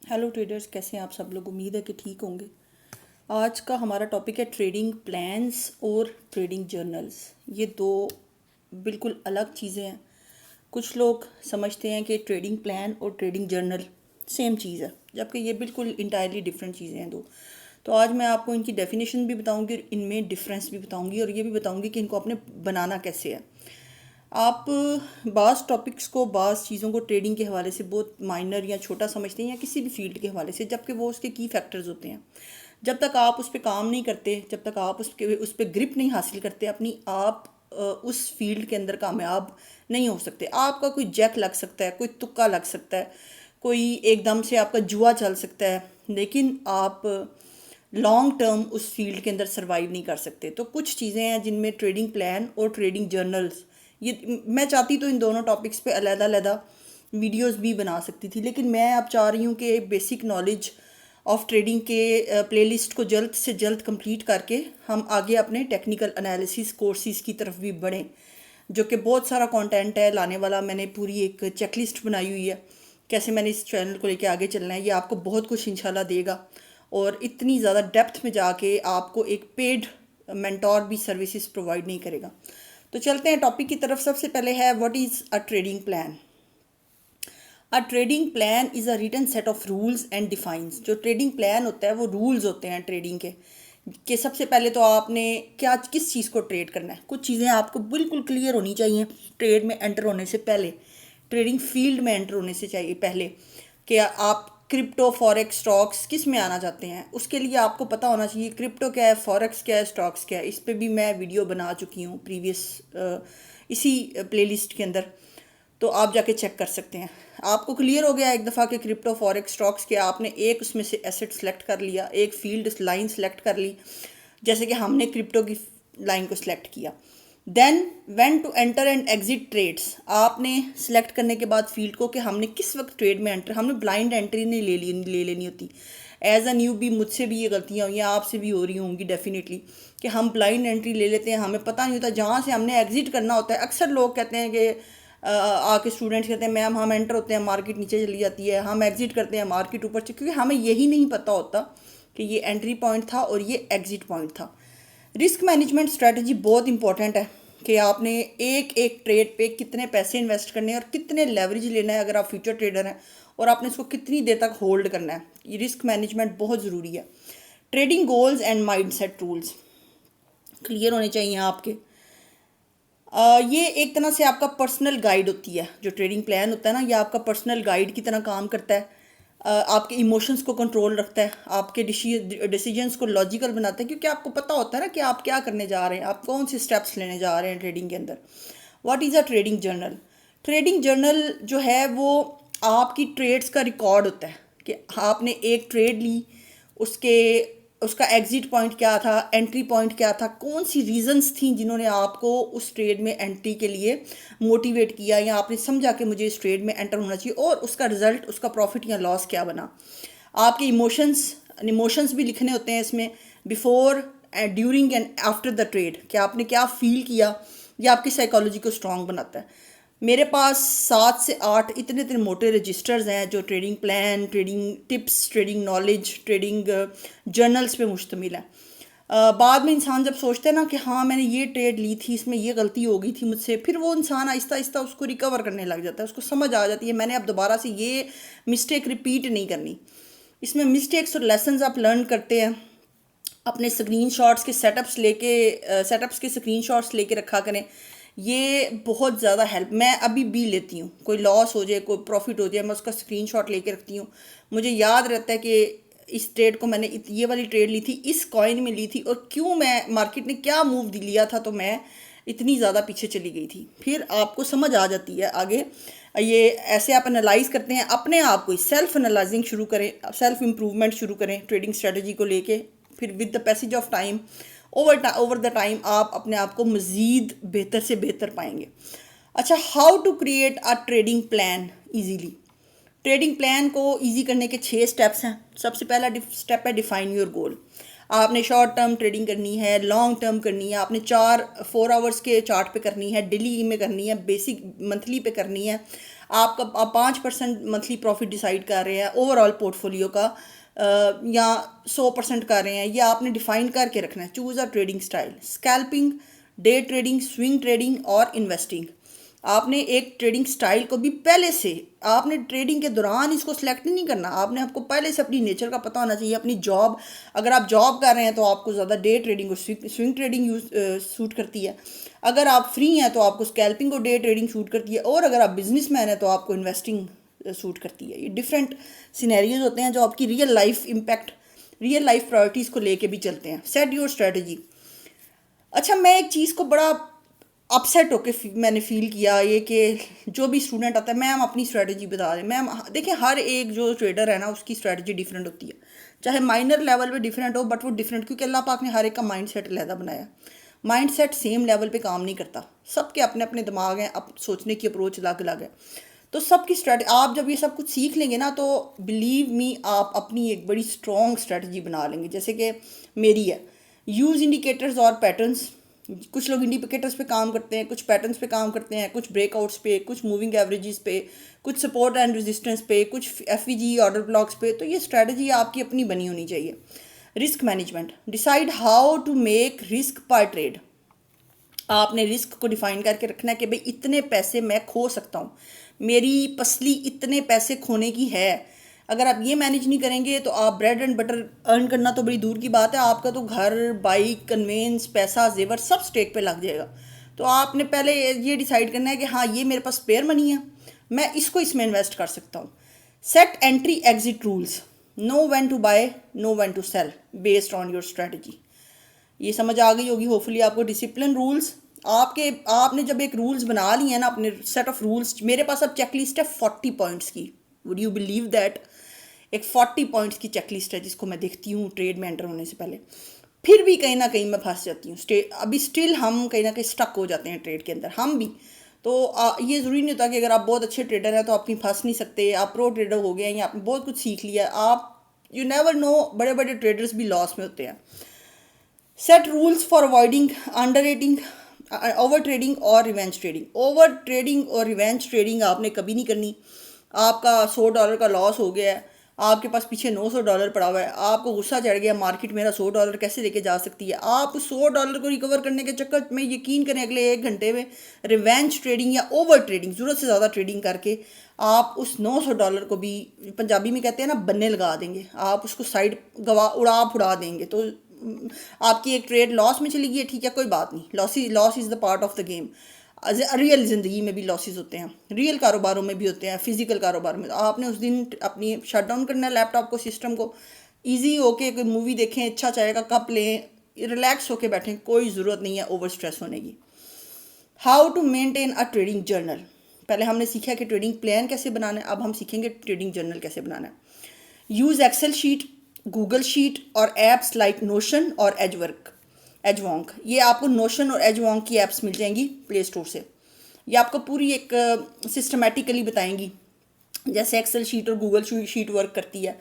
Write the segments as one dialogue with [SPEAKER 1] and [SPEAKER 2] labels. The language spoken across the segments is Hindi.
[SPEAKER 1] हेलो ट्रेडर्स, कैसे हैं आप सब लोग। उम्मीद है कि ठीक होंगे। आज का हमारा टॉपिक है ट्रेडिंग प्लान्स और ट्रेडिंग जर्नल्स। ये दो बिल्कुल अलग चीज़ें हैं। कुछ लोग समझते हैं कि ट्रेडिंग प्लान और ट्रेडिंग जर्नल सेम चीज़ है, जबकि ये बिल्कुल इंटायरली डिफरेंट चीज़ें हैं दो। तो आज मैं आपको इनकी डेफिनेशन भी बताऊंगी और इनमें डिफरेंस भी बताऊंगी और ये भी बताऊंगी कि इनको आपने बनाना कैसे है। आप बाज़ टॉपिक्स को, बाज़ चीज़ों को ट्रेडिंग के हवाले से बहुत माइनर या छोटा समझते हैं, या किसी भी फील्ड के हवाले से, जबकि वो उसके की फैक्टर्स होते हैं। जब तक आप उस पर काम नहीं करते, जब तक आप उस पर ग्रिप नहीं हासिल करते अपनी, आप उस फील्ड के अंदर कामयाब नहीं हो सकते। आपका कोई जैक लग सकता है, कोई तुक्का लग सकता है, कोई एकदम से आपका जुआ चल सकता है, लेकिन आप लॉन्ग टर्म उस फील्ड के अंदर सर्वाइव नहीं कर सकते। तो कुछ चीज़ें हैं जिनमें ट्रेडिंग प्लान और ट्रेडिंग जर्नल्स, ये मैं चाहती तो इन दोनों टॉपिक्स पे अलग-अलग वीडियोस भी बना सकती थी, लेकिन मैं अब चाह रही हूँ कि बेसिक नॉलेज ऑफ ट्रेडिंग के प्लेलिस्ट को जल्द से जल्द कंप्लीट करके हम आगे अपने टेक्निकल एनालिसिस कोर्सेज़ की तरफ भी बढ़ें, जो कि बहुत सारा कंटेंट है लाने वाला। मैंने पूरी एक चेकलिस्ट बनाई हुई है कैसे मैंने इस चैनल को लेके आगे चलना है। ये आपको बहुत कुछ इंशाल्लाह देगा और इतनी ज़्यादा डेप्थ में जाके आपको एक पेड मेंटोर भी सर्विसेज प्रोवाइड नहीं करेगा। तो चलते हैं टॉपिक की तरफ। सबसे पहले है what is a trading plan. A trading plan is a written set of rules and defines. जो ट्रेडिंग प्लान होता है वो रूल्स होते हैं ट्रेडिंग के, कि सबसे पहले तो आपने क्या किस चीज़ को ट्रेड करना है। कुछ चीज़ें आपको बिल्कुल क्लियर होनी चाहिए ट्रेड में एंटर होने से पहले, ट्रेडिंग फील्ड में एंटर होने से चाहिए पहले, कि आप क्रिप्टो फॉरेक्स स्टॉक्स किस में आना चाहते हैं। उसके लिए आपको पता होना चाहिए क्रिप्टो क्या है, फॉरेक्स क्या है, स्टॉक्स क्या है। इस पर भी मैं वीडियो बना चुकी हूँ प्रीवियस इसी प्लेलिस्ट के अंदर, तो आप जाके चेक कर सकते हैं। आपको क्लियर हो गया एक दफ़ा कि क्रिप्टो फॉरेक्स स्टॉक्स के, आपने एक उसमें से एसेट सेलेक्ट कर लिया, एक फील्ड लाइन सेलेक्ट कर ली, जैसे कि हमने क्रिप्टो की लाइन को सिलेक्ट किया। Then when to enter and exit trades, आपने सेलेक्ट करने के बाद फील्ड को कि हमने किस वक्त ट्रेड में एंटर, हमने ब्लाइंड एंट्री नहीं ले लेनी होती। एज अ न्यू भी मुझसे भी ये गलतियाँ हुई हैं, आपसे भी हो रही होंगी डेफिनेटली, कि हम ब्लाइंड एंट्री ले लेते हैं, हमें पता नहीं होता जहाँ से हमने एग्जिट करना होता है। अक्सर लोग कहते हैं कि आके स्टूडेंट्स कहते हैं मैम हम एंटर होते हैं मार्केट नीचे चली जाती है, हम एग्जिट करते हैं मार्केट ऊपर, क्योंकि हमें यही नहीं पता होता कि ये एंट्री पॉइंट था और ये एग्जिट पॉइंट था। रिस्क मैनेजमेंट स्ट्रेटजी बहुत इंपॉर्टेंट है कि आपने एक एक ट्रेड पे कितने पैसे इन्वेस्ट करने हैं और कितने लेवरेज लेना है अगर आप फ्यूचर ट्रेडर हैं, और आपने इसको कितनी देर तक होल्ड करना है। ये रिस्क मैनेजमेंट बहुत ज़रूरी है। Trading goals and mindset rules clear होने चाहिए आपके। ये एक तरह से आपका पर्सनल गाइड होती है। जो ट्रेडिंग प्लान होता है ना, ये आपका पर्सनल गाइड की तरह काम करता है। आपके इमोशंस को कंट्रोल रखता है, आपके डिसीजंस को लॉजिकल बनाता है, क्योंकि आपको पता होता है ना कि आप क्या करने जा रहे हैं, आप कौन से स्टेप्स लेने जा रहे हैं ट्रेडिंग के अंदर। What is a trading journal. Trading journal जो है वो आपकी ट्रेड्स का रिकॉर्ड होता है कि आपने एक ट्रेड ली, उसके उसका एग्जिट पॉइंट क्या था, एंट्री पॉइंट क्या था, कौन सी रीजंस थी जिन्होंने आपको उस ट्रेड में एंट्री के लिए मोटिवेट किया, या आपने समझा कि मुझे इस ट्रेड में एंटर होना चाहिए, और उसका रिजल्ट, उसका प्रॉफिट या लॉस क्या बना। आपके इमोशंस भी लिखने होते हैं इसमें, before during and after the trade, कि आपने क्या फील किया। ये आपकी साइकोलॉजी को स्ट्रॉन्ग बनाता है। मेरे पास 7 से 8 इतने इतने मोटे रजिस्टर्स हैं जो trading plan, trading tips, trading knowledge, trading journals पे मुश्तमिल है। बाद में इंसान जब सोचता है ना कि हाँ मैंने ये ट्रेड ली थी, इसमें ये गलती हो गई थी मुझसे, फिर वो इंसान आहिस्ता आहिस्ता उसको रिकवर करने लग जाता है, उसको समझ आ जाती है मैंने अब दोबारा से ये मिस्टेक रिपीट नहीं करनी। इसमें मिस्टेक्स और लेसन्स आप लर्न करते हैं। अपने स्क्रीनशॉट्स के सेटअप्स के स्क्रीनशॉट्स लेके रखा करें। ये बहुत ज़्यादा हेल्प, मैं अभी भी लेती हूँ। कोई लॉस हो जाए, कोई प्रॉफिट हो जाए, मैं उसका स्क्रीनशॉट लेके रखती हूँ। मुझे याद रहता है कि इस ट्रेड को मैंने ये वाली ट्रेड ली थी, इस कॉइन में ली थी, और क्यों मैं मार्केट ने क्या मूव लिया था तो मैं इतनी ज़्यादा पीछे चली गई थी। फिर आपको समझ आ जाती है आगे। ये ऐसे आप एनालाइज करते हैं अपने आप को, सेल्फ एनालाइजिंग शुरू करें, सेल्फ इम्प्रूवमेंट शुरू करें ट्रेडिंग स्ट्रेटजी को लेके। फिर with the passage of time, over the time आप अपने आप को मज़ीद बेहतर से बेहतर पाएंगे। अच्छा, how to create a trading plan easily. Trading plan को ईजी करने के 6 स्टेप्स हैं। सबसे पहला स्टेप है डिफाइन योर गोल। आपने शॉर्ट टर्म ट्रेडिंग करनी है, लॉन्ग टर्म करनी है, आपने 4 आवर्स के चार्ट पे करनी है, डेली में करनी है, बेसिक मंथली पे करनी है, आपका आप 5% मंथली प्रॉफिट डिसाइड कर रहे हैं ओवरऑल पोर्टफोलियो का, या 100% कर रहे हैं, ये आपने डिफाइन करके रखना है। Choose a trading style, scalping, day trading, swing trading और इन्वेस्टिंग। आपने एक ट्रेडिंग स्टाइल को भी पहले से, आपने ट्रेडिंग के दौरान इसको सिलेक्ट नहीं करना, आपने आपको पहले से अपनी नेचर का पता होना चाहिए। अपनी जॉब, अगर आप जॉब कर रहे हैं तो आपको ज़्यादा डे ट्रेडिंग और स्विंग ट्रेडिंग सूट करती है। अगर आप फ्री हैं तो आपको स्कैल्पिंग और डे ट्रेडिंग सूट करती है, और अगर आप बिजनेस मैन हैं तो आपको इन्वेस्टिंग सूट करती है। ये डिफरेंट सिनेरियोज होते हैं जो आपकी real life impact, real life priorities को लेके भी चलते हैं। Set your strategy. अच्छा, मैं एक चीज़ को बड़ा अपसेट होके मैंने फील किया ये कि जो भी स्टूडेंट आता है, मैम अपनी स्ट्रेटजी बता दें। मैम देखिए, हर एक जो ट्रेडर है ना उसकी स्ट्रेटजी डिफरेंट होती है, चाहे माइनर लेवल पे डिफरेंट हो, बट वो डिफरेंट, क्योंकि अल्लाह पाक ने हर एक का माइंड सेट अलहदा बनाया। माइंड सेट सेम लेवल पे काम नहीं करता, सबके अपने अपने दिमाग हैं, अब सोचने की अप्रोच अलग अलग है। तो सबकी स्ट्रेटजी, आप जब ये सब कुछ सीख लेंगे ना तो बिलीव मी आप अपनी एक बड़ी स्ट्रॉन्ग स्ट्रेटजी बना लेंगे। जैसे कि मेरी है, यूज़ इंडिकेटर्स और पैटर्न्स। कुछ लोग इंडिकेटर्स पे काम करते हैं, कुछ पैटर्न्स पे काम करते हैं, कुछ ब्रेकआउट्स पे, कुछ मूविंग एवरेजेस पे, कुछ सपोर्ट एंड रेजिस्टेंस पे, कुछ एफवीजी ऑर्डर ब्लॉक्स पे। तो ये स्ट्रेटजी आपकी अपनी बनी होनी चाहिए। Risk management, decide how to make risk per trade. आपने रिस्क को डिफाइन करके रखना है कि भाई इतने पैसे मैं खो सकता हूँ, मेरी पसली इतने पैसे खोने की है। अगर आप ये मैनेज नहीं करेंगे तो आप ब्रेड एंड बटर अर्न करना तो बड़ी दूर की बात है, आपका तो घर, बाइक, कन्वेंस, पैसा, जेवर सब स्टेक पे लग जाएगा। तो आपने पहले ये डिसाइड करना है कि हाँ, ये मेरे पास स्पेयर मनी है, मैं इसको इसमें इन्वेस्ट कर सकता हूँ। Set entry exit rules, know when to buy, know when to sell, based on your strategy. ये समझ आ गई होगी होपफुली आपको। डिसिप्लिन रूल्स, आपके आपने जब एक रूल्स बना लिए हैं ना, अपने सेट ऑफ रूल्स, मेरे पास अब चेकलिस्ट है 40 पॉइंट्स की। Would you believe that? एक 40 पॉइंट्स की चेकलिस्ट है जिसको मैं देखती हूँ ट्रेड में एंटर होने से पहले। फिर भी कहीं ना कहीं मैं फंस जाती हूँ, अभी स्टिल हम कहीं ना कहीं स्टक हो जाते हैं ट्रेड के अंदर, हम भी। तो ये ज़रूरी नहीं होता कि अगर आप बहुत अच्छे ट्रेडर हैं तो आप कहीं फंस नहीं सकते, आप प्रो ट्रेडर हो गए हैं या आपने बहुत कुछ सीख लिया। आप, यू नेवर नो, बड़े बड़े ट्रेडर्स भी लॉस में होते हैं। Set rules for avoiding under rating, over trading और रिवेंज ट्रेडिंग। ओवर ट्रेडिंग और रिवेंज ट्रेडिंग आपने कभी नहीं करनी। आपका $100 का लॉस हो गया है, आपके पास पीछे $900 पड़ा हुआ है, आपको गुस्सा चढ़ गया, मार्केट मेरा $100 कैसे लेके जा सकती है, आप उस $100 को रिकवर करने के चक्कर में यकीन करें अगले 1 घंटे में रिवेंज ट्रेडिंग या ओवर ट्रेडिंग, ज़रूरत से ज़्यादा ट्रेडिंग करके आप उस $900 को भी, पंजाबी में कहते हैं ना, बन्ने लगा देंगे। आप उसको साइड उड़ा देंगे। तो आपकी एक ट्रेड लॉस में चली गई है, ठीक है, कोई बात नहीं, loss is the part of the game. Real ज़िंदगी में भी लॉसेस होते हैं, रियल कारोबारों में भी होते हैं, फिजिकल कारोबार में। आपने उस दिन अपनी शट डाउन करना है लैपटॉप को, सिस्टम को, ईजी होके कोई मूवी देखें, अच्छा चाय का कप लें, रिलैक्स होके बैठें, कोई ज़रूरत नहीं है ओवर स्ट्रेस होने की। How to maintain a trading journal. पहले हमने सीखा कि ट्रेडिंग प्लान कैसे बनाना है, अब हम सीखेंगे ट्रेडिंग जर्नल कैसे बनाना है। Use Excel sheet, Google sheet और एप्स लाइक नोशन और एजवॉन्क। ये आपको नोशन और एजवॉन्क की एप्स मिल जाएंगी प्ले स्टोर से। ये आपको पूरी एक सिस्टमेटिकली बताएंगी जैसे एक्सेल शीट और गूगल शीट वर्क करती है।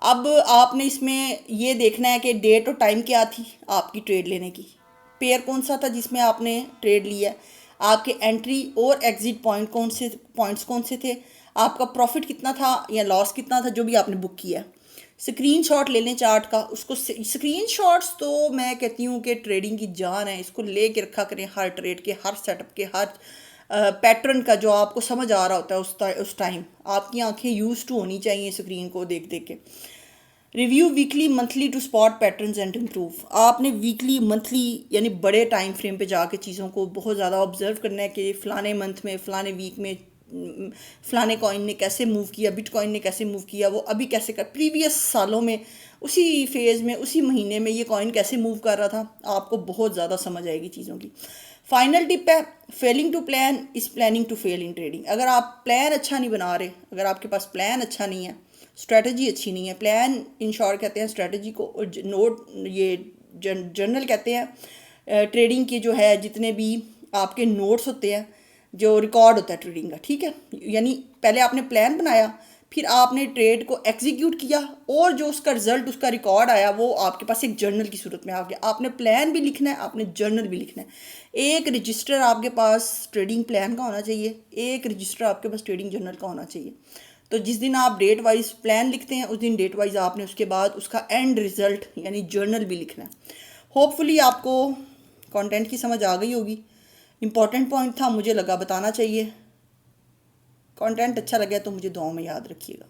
[SPEAKER 1] अब आपने इसमें ये देखना है कि डेट और टाइम क्या थी आपकी ट्रेड लेने की, पेयर कौन सा था जिसमें आपने ट्रेड लिया, आपके एंट्री और एग्जिट पॉइंट्स कौन से थे, आपका प्रॉफिट कितना था या लॉस कितना था जो भी आपने बुक किया। स्क्रीनशॉट ले लें चार्ट का, उसको स्क्रीनशॉट्स तो मैं कहती हूँ कि ट्रेडिंग की जान है, इसको ले के रखा करें हर ट्रेड के, हर सेटअप के, हर पैटर्न का जो आपको समझ आ रहा होता है उस टाइम। आपकी आंखें यूज टू होनी चाहिए स्क्रीन को देख देख के। Review weekly monthly to spot patterns and improve. आपने वीकली मंथली यानी बड़े टाइम फ्रेम पे जाके चीज़ों को बहुत ज़्यादा ऑब्जर्व करना है कि फ़लाने मंथ में, फ़लाने वीक में फ़लाने कॉइन ने कैसे मूव किया, बिटकॉइन ने कैसे मूव किया, वो अभी कैसे कर, प्रीवियस सालों में उसी फेज़ में, उसी महीने में ये कॉइन कैसे मूव कर रहा था। आपको बहुत ज़्यादा समझ आएगी चीज़ों की। फाइनल टिप है, failing to plan is planning to fail in trading. अगर आप प्लान अच्छा नहीं बना रहे, अगर आपके पास प्लान अच्छा नहीं है, स्ट्रेटजी अच्छी नहीं है, प्लान इन शॉर्ट कहते हैं स्ट्रेटजी को, और नोट ये जर्नल कहते हैं ट्रेडिंग के जो है जितने भी आपके नोट्स होते हैं, जो रिकॉर्ड होता है ट्रेडिंग का, ठीक है। यानी पहले आपने प्लान बनाया, फिर आपने ट्रेड को एग्जीक्यूट किया और जो उसका रिजल्ट, उसका रिकॉर्ड आया, वो आपके पास एक जर्नल की सूरत में आ गया। आपने प्लान भी लिखना है, आपने जर्नल भी लिखना है। एक रजिस्टर आपके पास ट्रेडिंग प्लान का होना चाहिए, एक रजिस्टर आपके पास ट्रेडिंग जर्नल का होना चाहिए। तो जिस दिन आप डेट वाइज प्लान लिखते हैं उस दिन डेट वाइज आपने उसके बाद उसका एंड रिजल्ट यानी जर्नल भी लिखना है। होपफुली आपको कंटेंट की समझ आ गई होगी। इम्पॉर्टेंट पॉइंट था, मुझे लगा बताना चाहिए। कंटेंट अच्छा लगा तो मुझे दुआओं में याद रखिएगा।